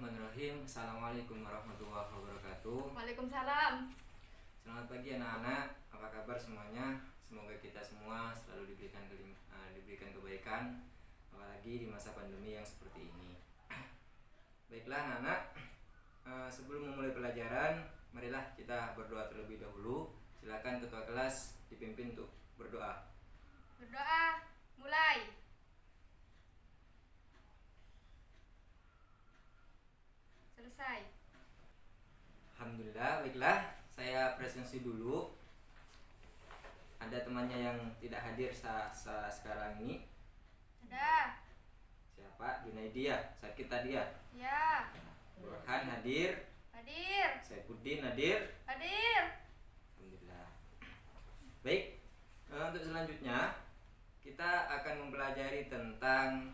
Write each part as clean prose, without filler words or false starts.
Bismillahirrahmanirrahim. Assalamualaikum warahmatullahi wabarakatuh. Waalaikumsalam. Selamat pagi anak-anak. Apa kabar semuanya? Semoga kita semua selalu diberikan kebaikan, apalagi di masa pandemi yang seperti ini. Baiklah anak-anak, sebelum memulai pelajaran, marilah kita berdoa terlebih dahulu. Silakan ketua kelas dipimpin untuk berdoa. Berdoa, mulai. Selesai. Alhamdulillah, baiklah. Saya presensi dulu. Ada temannya yang tidak hadir sekarang ini. Ada. Siapa? Junaidi ya? Sakit tadi ya? Ya. Burhan hadir. Hadir. Saifuddin hadir. Hadir. Alhamdulillah. Baik, untuk selanjutnya kita akan mempelajari tentang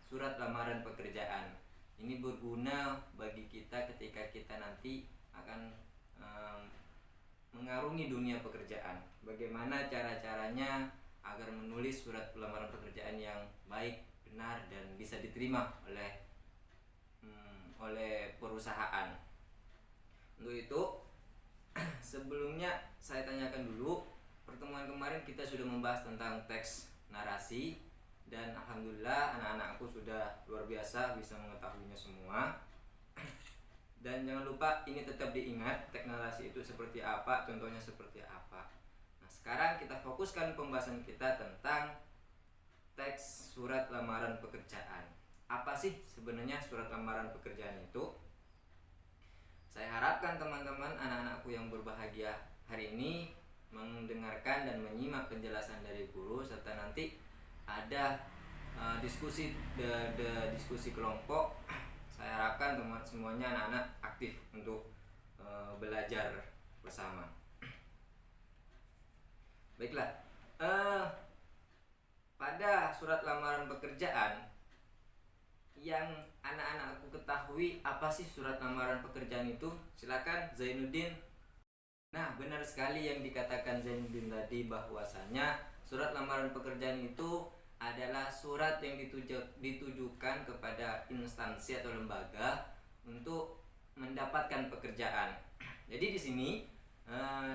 surat lamaran pekerjaan. Ini berguna bagi kita ketika kita nanti akan mengarungi dunia pekerjaan. Bagaimana cara-caranya agar menulis surat lamaran pekerjaan yang baik, benar, dan bisa diterima oleh perusahaan. Untuk itu, sebelumnya saya tanyakan dulu, pertemuan kemarin kita sudah membahas tentang teks narasi, dan alhamdulillah anak-anakku sudah luar biasa bisa mengetahuinya semua. Dan jangan lupa ini tetap diingat, teks narasi itu seperti apa, contohnya seperti apa. Nah, sekarang kita fokuskan pembahasan kita tentang teks surat lamaran pekerjaan. Apa sih sebenarnya surat lamaran pekerjaan itu? Saya harapkan teman-teman anak-anakku yang berbahagia hari ini mendengarkan dan menyimak penjelasan dari guru, serta nanti ada diskusi diskusi kelompok. Saya harapkan teman semuanya anak-anak aktif untuk belajar bersama. Baiklah, pada surat lamaran pekerjaan yang anak-anakku ketahui, apa sih surat lamaran pekerjaan itu? Silakan Zainuddin. Nah, benar sekali yang dikatakan Zainuddin tadi, bahwasanya surat lamaran pekerjaan itu adalah surat yang ditujukan kepada instansi atau lembaga untuk mendapatkan pekerjaan. Jadi di sini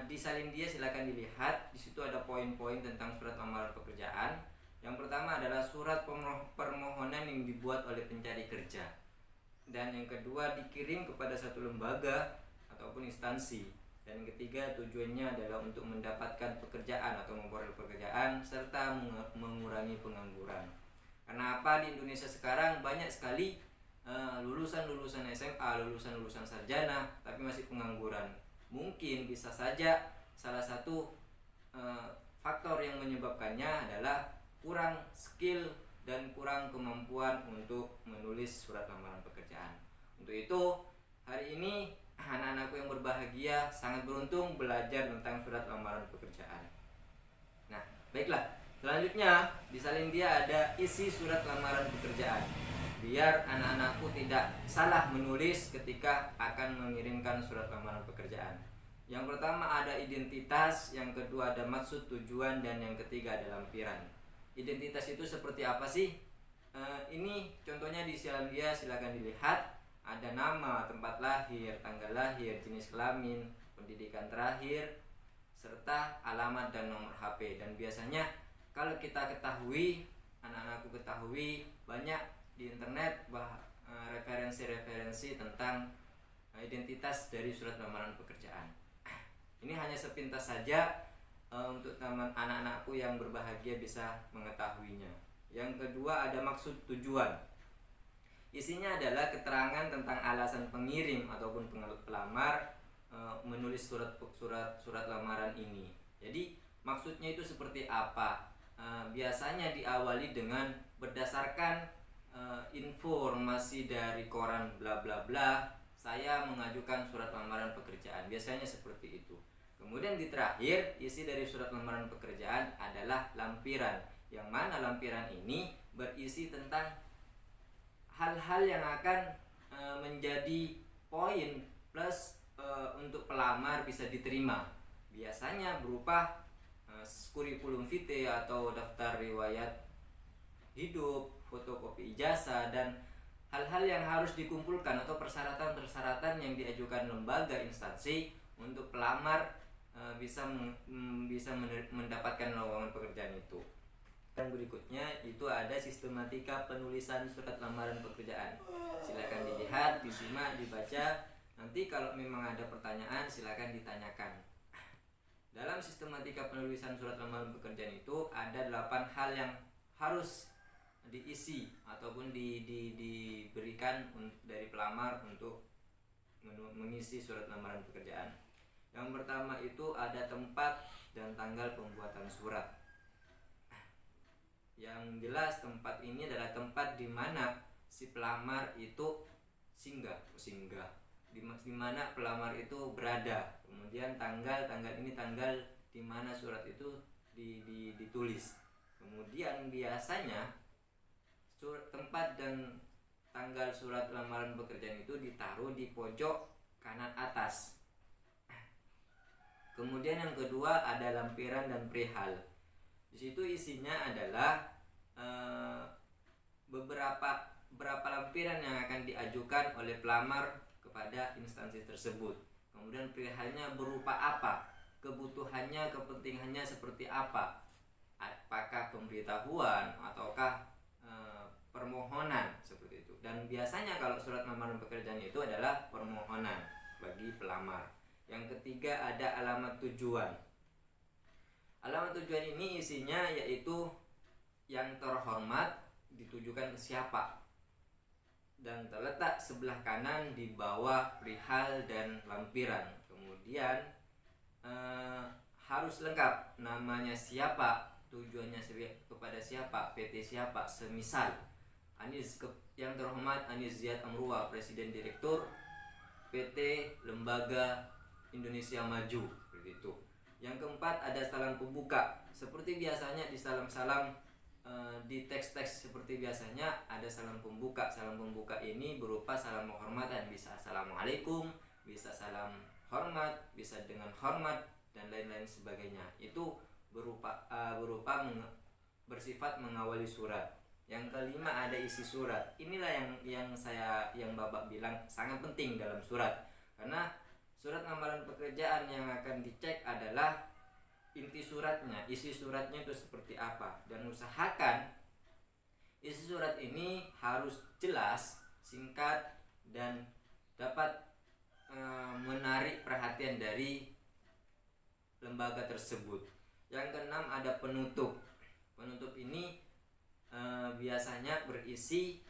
di salin dia silakan dilihat, di situ ada poin-poin tentang surat lamaran pekerjaan. Yang pertama adalah surat permohonan yang dibuat oleh pencari kerja, dan yang kedua dikirim kepada satu lembaga ataupun instansi, dan yang ketiga tujuannya adalah untuk mendapatkan pekerjaan atau memperoleh pekerjaan serta mengurangi pengangguran. Karena apa, di Indonesia sekarang banyak sekali lulusan SMA, lulusan sarjana, tapi masih pengangguran. Mungkin bisa saja salah satu faktor yang menyebabkannya adalah kurang skill dan kurang kemampuan untuk menulis surat lamaran pekerjaan. Untuk itu, hari ini anak-anakku yang berbahagia sangat beruntung belajar tentang surat lamaran pekerjaan. Nah, baiklah. Selanjutnya, di salin dia ada isi surat lamaran pekerjaan, biar anak-anakku tidak salah menulis ketika akan mengirimkan surat lamaran pekerjaan. Yang pertama ada identitas, yang kedua ada maksud, tujuan, dan yang ketiga ada lampiran. Identitas itu seperti apa sih? Ini contohnya di salin dia, silakan dilihat. Ada nama, tempat lahir, tanggal lahir, jenis kelamin, pendidikan terakhir, serta alamat dan nomor HP. Dan biasanya kalau kita ketahui, anak-anakku ketahui, banyak di internet referensi-referensi tentang identitas dari surat lamaran pekerjaan. Ini hanya sepintas saja untuk teman anak-anakku yang berbahagia bisa mengetahuinya. Yang kedua ada maksud, tujuan. Isinya adalah keterangan tentang alasan pengirim ataupun pelamar menulis surat lamaran ini. Jadi maksudnya itu seperti apa? Biasanya diawali dengan berdasarkan informasi dari koran bla bla bla, saya mengajukan surat lamaran pekerjaan. Biasanya seperti itu. Kemudian di terakhir, isi dari surat lamaran pekerjaan adalah lampiran, yang mana lampiran ini berisi tentang hal-hal yang akan menjadi poin plus untuk pelamar bisa diterima. Biasanya berupa kurikulum vitae atau daftar riwayat hidup, fotokopi ijazah, dan hal-hal yang harus dikumpulkan atau persyaratan-persyaratan yang diajukan lembaga instansi untuk pelamar bisa mendapatkan lowongan pekerjaan itu. Dan berikutnya itu ada sistematika penulisan surat lamaran pekerjaan. Silakan dilihat, disimak, dibaca. Nanti kalau memang ada pertanyaan silakan ditanyakan. Dalam sistematika penulisan surat lamaran pekerjaan itu ada 8 hal yang harus diisi ataupun diberikan dari pelamar untuk mengisi surat lamaran pekerjaan. Yang pertama itu ada tempat dan tanggal pembuatan surat. Yang jelas tempat ini adalah tempat di mana si pelamar itu singgah, di mana pelamar itu berada. Kemudian tanggal ini tanggal di mana surat itu ditulis. Kemudian biasanya tempat dan tanggal surat lamaran pekerjaan itu ditaruh di pojok kanan atas. Kemudian yang kedua ada lampiran dan perihal. Di situ isinya adalah beberapa lampiran yang akan diajukan oleh pelamar kepada instansi tersebut. Kemudian perihalnya berupa apa, kebutuhannya, kepentingannya seperti apa, apakah pemberitahuan ataukah permohonan seperti itu. Dan biasanya kalau surat lamaran pekerjaan itu adalah permohonan bagi pelamar. Yang ketiga ada alamat tujuan. Alamat tujuan ini isinya yaitu yang terhormat ditujukan ke siapa, dan terletak sebelah kanan di bawah perihal dan lampiran. Kemudian harus lengkap, namanya siapa, tujuannya kepada siapa, PT siapa. Semisal yang terhormat Anies Ziyad Amrua, Presiden Direktur PT Lembaga Indonesia Maju, begitu. Yang keempat ada salam pembuka. Seperti biasanya di salam-salam, di teks-teks seperti biasanya ada salam pembuka. Salam pembuka ini berupa salam penghormatan, bisa assalamualaikum, bisa salam hormat, bisa dengan hormat, dan lain-lain sebagainya. Itu berupa bersifat mengawali surat. Yang kelima ada isi surat. Inilah yang Bapak bilang sangat penting dalam surat, karena surat lamaran pekerjaan yang akan dicek adalah inti suratnya, isi suratnya itu seperti apa. Dan usahakan isi surat ini harus jelas, singkat, dan dapat menarik perhatian dari lembaga tersebut. Yang keenam ada penutup. Penutup ini biasanya berisi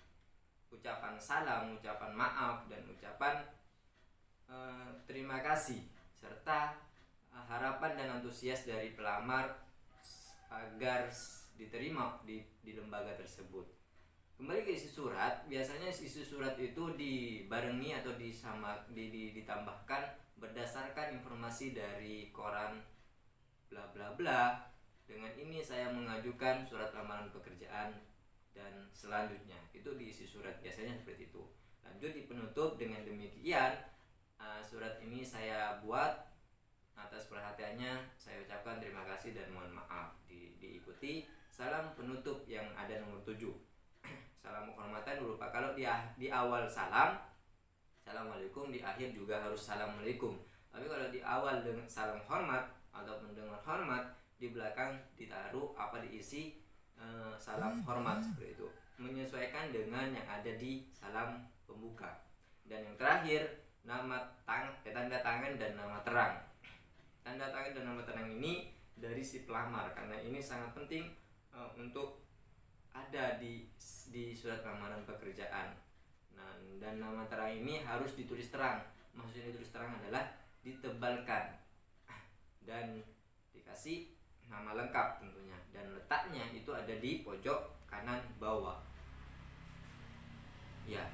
ucapan salam, ucapan maaf, dan ucapan terima kasih, serta harapan dan antusias dari pelamar agar diterima di lembaga tersebut. Kembali ke isi surat, biasanya isi surat itu dibarengi atau ditambahkan berdasarkan informasi dari koran bla bla bla. Dengan ini saya mengajukan surat lamaran pekerjaan dan selanjutnya. Itu di isi surat biasanya seperti itu. Lanjut di penutup, dengan demikian surat ini saya buat. Atas perhatiannya saya ucapkan terima kasih dan mohon maaf. Diikuti salam penutup yang ada nomor 7. Salam penghormatan berupa, kalau di awal salam assalamualaikum, di akhir juga harus assalamualaikum. Tapi kalau di awal dengan salam hormat ataupun dengan hormat, di belakang ditaruh diisi salam hormat, seperti itu, menyesuaikan dengan yang ada di salam pembuka. Dan yang terakhir tanda tangan dan nama terang. Tanda tangan dan nama terang ini dari si pelamar, karena ini sangat penting untuk ada di surat lamaran pekerjaan. Dan nama terang ini harus ditulis terang. Maksudnya ditulis terang adalah ditebalkan dan dikasih nama lengkap tentunya, dan letaknya itu ada di pojok kanan bawah. Ya.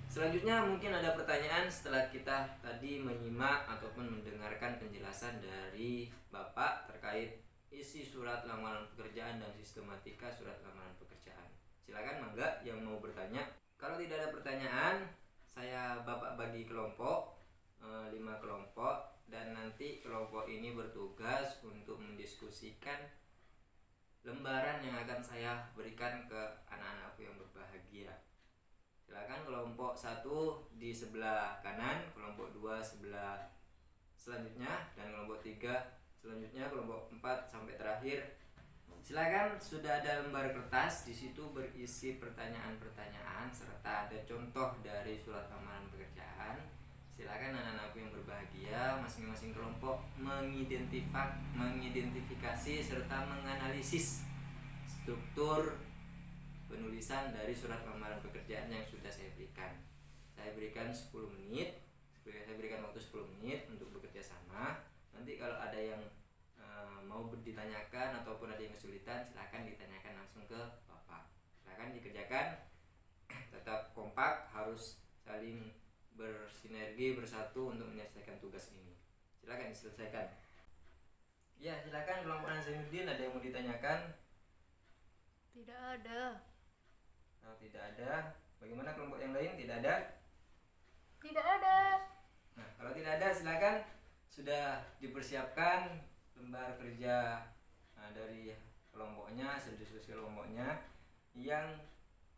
Selanjutnya mungkin ada pertanyaan setelah kita tadi menyimak ataupun mendengarkan penjelasan dari Bapak terkait isi surat lamaran pekerjaan dan sistematika surat lamaran pekerjaan. Silakan mangga yang mau bertanya. Kalau tidak ada pertanyaan, Bapak bagi kelompok 5 kelompok, dan nanti kelompok ini bertugas untuk mendiskusikan lembaran yang akan saya berikan ke anak-anakku yang berbahagia. Silakan kelompok 1 di sebelah kanan, kelompok 2 sebelah selanjutnya, dan kelompok 3 selanjutnya, kelompok 4 sampai terakhir. Silakan, sudah ada lembar kertas, di situ berisi pertanyaan-pertanyaan serta ada contoh dari surat lamaran pekerjaan. Silakan anak-anakku yang berbahagia, masing-masing kelompok mengidentifikasi serta menganalisis struktur penulisan dari surat lamaran pekerjaan yang sudah saya berikan. Saya berikan 10 menit, saya berikan waktu 10 menit untuk bekerja sama. Nanti kalau ada yang mau ditanyakan ataupun ada yang kesulitan, silakan ditanyakan langsung ke Bapak. Silakan dikerjakan, tetap kompak, harus saling bersinergi bersatu untuk menyelesaikan tugas ini. Silakan diselesaikan. Ya, silakan kelompok Zainuddin, ada yang mau ditanyakan? Tidak ada. Kalau tidak ada, bagaimana kelompok yang lain? Tidak ada? Tidak ada. Nah, kalau tidak ada, silakan, sudah dipersiapkan lembar kerja dari kelompoknya, hasil diskusi kelompoknya. Yang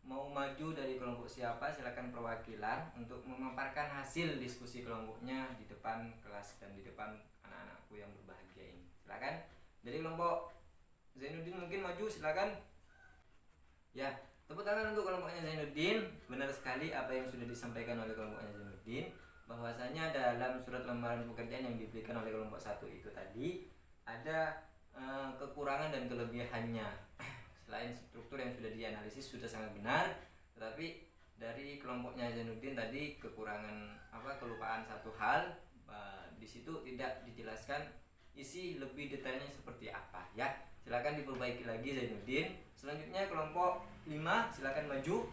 mau maju dari kelompok siapa, silakan perwakilan untuk memaparkan hasil diskusi kelompoknya di depan kelas dan di depan anak-anakku yang berbahagia ini. Silakan. Dari kelompok Zainuddin mungkin maju, silakan. Ya, tepuk tangan untuk kelompoknya Zainuddin. Benar sekali apa yang sudah disampaikan oleh kelompoknya Zainuddin, bahwasanya dalam surat lamaran pekerjaan yang diberikan oleh kelompok 1 itu tadi ada kekurangan dan kelebihannya. Selain struktur yang sudah dianalisis sudah sangat benar, tetapi dari kelompoknya Zainuddin tadi kekurangan kelupaan satu hal. Di situ tidak dijelaskan isi lebih detailnya seperti apa ya. Silakan diperbaiki lagi Zainuddin. Selanjutnya kelompok 5, silakan maju.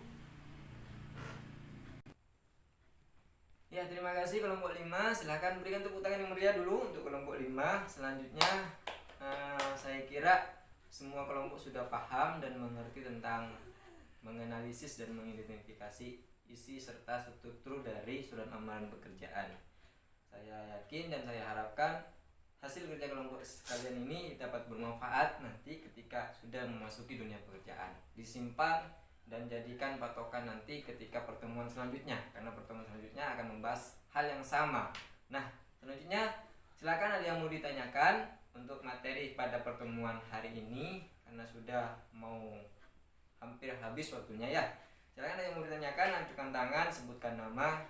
Ya, terima kasih kelompok 5. Silakan berikan tepuk tangan yang meriah dulu untuk kelompok 5. Selanjutnya saya kira semua kelompok sudah paham dan mengerti tentang menganalisis dan mengidentifikasi isi serta struktur dari surat lamaran pekerjaan. Saya yakin dan saya harapkan hasil kerja kelompok sekalian ini dapat bermanfaat nanti ketika sudah memasuki dunia pekerjaan. Disimpan dan jadikan patokan nanti ketika pertemuan selanjutnya, karena pertemuan selanjutnya akan membahas hal yang sama. Nah, selanjutnya silakan ada yang mau ditanyakan untuk materi pada pertemuan hari ini, karena sudah mau hampir habis waktunya ya. Silakan ada yang mau ditanyakan, ajukan tangan, sebutkan nama.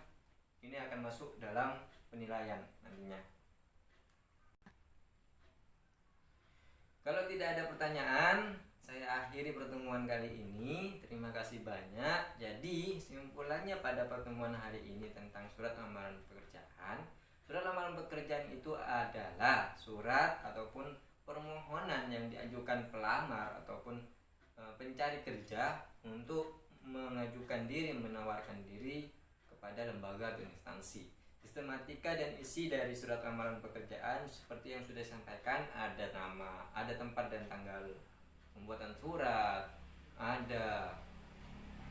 Ini akan masuk dalam penilaian nantinya. Kalau tidak ada pertanyaan, saya akhiri pertemuan kali ini. Terima kasih banyak. Jadi, simpulannya pada pertemuan hari ini tentang surat lamaran pekerjaan. Surat lamaran pekerjaan itu adalah surat ataupun permohonan yang diajukan pelamar ataupun pencari kerja untuk mengajukan diri, menawarkan diri kepada lembaga atau instansi. Sistematika dan isi dari surat lamaran pekerjaan seperti yang sudah disampaikan, ada nama, ada tempat dan tanggal pembuatan surat, ada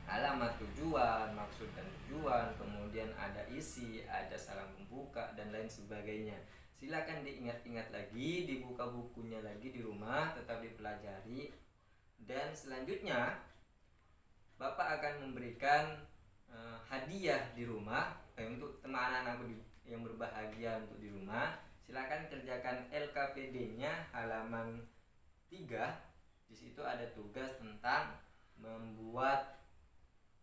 alamat tujuan, maksud dan tujuan, kemudian ada isi, ada salam pembuka dan lain sebagainya. Silakan diingat-ingat lagi, dibuka bukunya lagi di rumah, tetap dipelajari. Dan selanjutnya Bapak akan memberikan hadiah di rumah untuk teman anak-anakku yang berbahagia untuk di rumah. Silakan kerjakan LKPD-nya halaman 3. Di situ ada tugas tentang membuat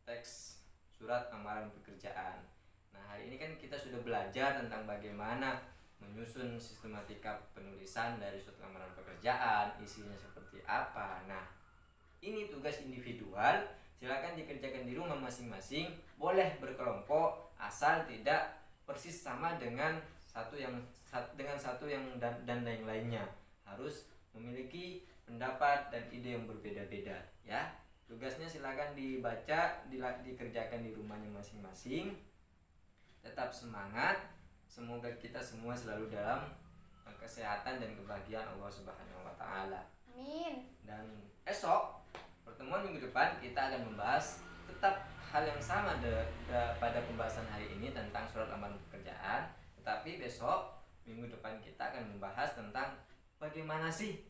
teks surat lamaran pekerjaan. Nah, hari ini kan kita sudah belajar tentang bagaimana menyusun sistematika penulisan dari surat lamaran pekerjaan, isinya seperti apa. Nah, ini tugas individual, silakan dikerjakan di rumah masing-masing, boleh berkelompok asal tidak persis sama dengan satu yang dan yang lainnya. Harus memiliki pendapat dan ide yang berbeda-beda ya. Tugasnya silakan dibaca, dikerjakan di rumahnya masing-masing. Tetap semangat. Semoga kita semua selalu dalam kesehatan dan kebahagiaan Allah Subhanahu wa taala. Amin. Dan esok pertemuan minggu depan kita akan membahas tetap hal yang sama pada pembahasan hari ini tentang surat lamaran pekerjaan, tetapi besok minggu depan kita akan membahas tentang bagaimana sih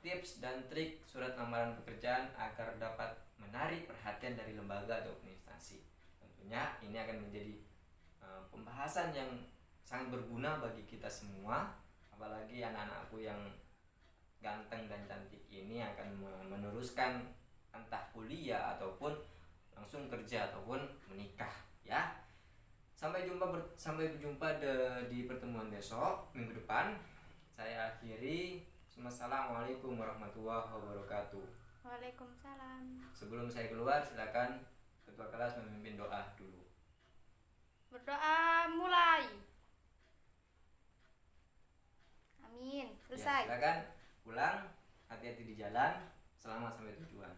tips dan trik surat lamaran pekerjaan agar dapat menarik perhatian dari lembaga ataupun instansi. tentunya ini akan menjadi pembahasan yang sangat berguna bagi kita semua, apalagi anak-anakku yang ganteng dan cantik ini akan meneruskan entah kuliah ataupun langsung kerja ataupun menikah ya. Sampai berjumpa di pertemuan besok minggu depan. Saya akhiri. Assalamualaikum warahmatullahi wabarakatuh. Waalaikumsalam. Sebelum saya keluar, silakan ketua kelas memimpin doa dulu. Berdoa mulai. Amin. Ya, Selesai. silakan pulang. Hati-hati di jalan. Selamat sampai tujuan.